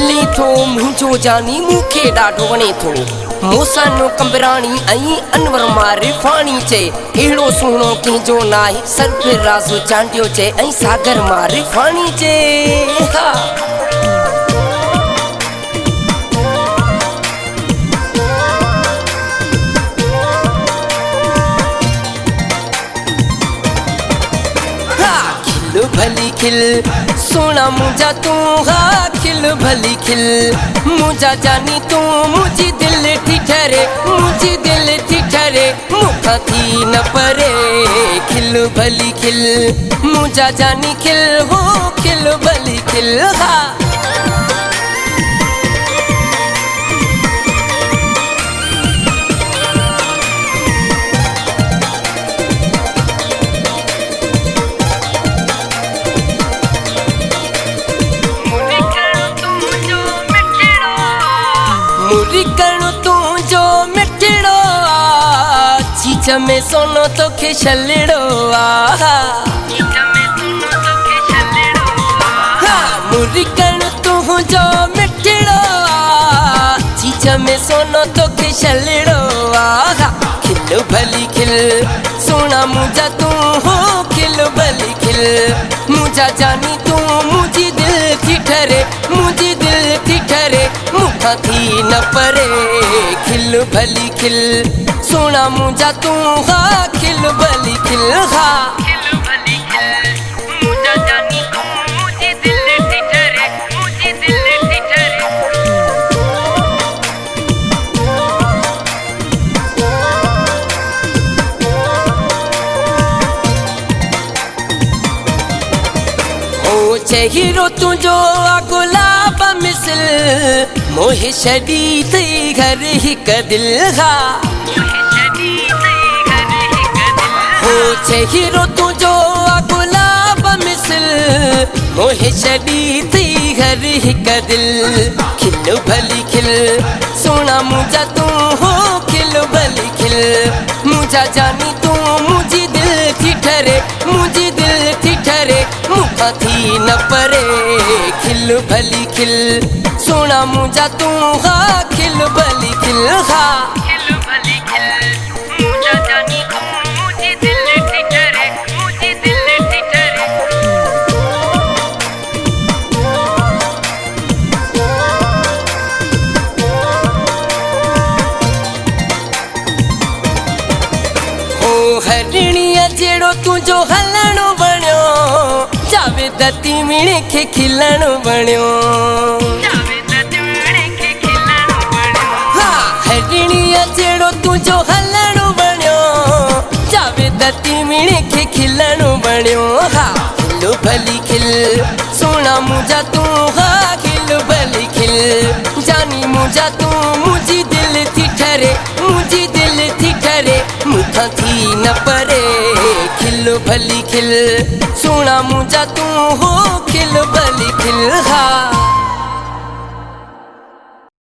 खिली थो मुझो जानी मुखे डाढो वणे थो मोसानो कंबरानी आई अनवर मारे फानी चे एड़ो सुनो के जो नाई सरफराजो चांडियो चे आई सागर मारे फानी चे खिल भली खिल सोना मुझा तू हाँ खिल भली खिल मुझा जानी तू मुझी दिल ठिठरे मुझी दिल ठिठरे मुखा थी न परे खिल भली खिल मुझा जानी खिल हो खिल भली खिल हाँ मुरी करणो तू जो मिठड़ो चीच में सोनो तो खे छलड़ो मुरी करणो तू जो मिठड़ो चीच में सोनो तो खे छलड़ो खिल भली खिल सोना मुझा तू हो खिल भली खिल मुझा जानी तू मुझी दिल ठिठरे मुझी दिल ठिठरे मुखा थी न परे खिल भली खिल सोना मुझा तू हाँ खिल भली खिल हाँ हीरो तुझो गुलाब मिसल मोहे शदी थी घर ही कदिल हो हीरो तुझो गुलाब मिसल मोहे शदी थी घर ही कदिल खिल भली खिल सोना मुझा तू हो खिल भली खिल मुझा जानी तू मुझी दिल ठिठरे मुझी दिल ठिठरे मुखा थी न परे खिल भली खिल सोना मुझा तू हाँ खिल भली खिल हाँ हरिणिया जेड़ो तुझो हलणो बण्यो जावेद तीमिणे खे खिलणो बण्यो हरिणिया जेड़ो तुझो हलणो बण्यो जावेद तीमिणे खे खिलणो बण्यो खिल भली खिल सोना मुझा तू हाँ खिल भली खिल जानी मुझा तू मुझी दिल ठिठरे मुझी दिल ठिठरे मुखा थी न परे खिल भली खिल सोना मुझा तू हो खिल भली खिल हाँ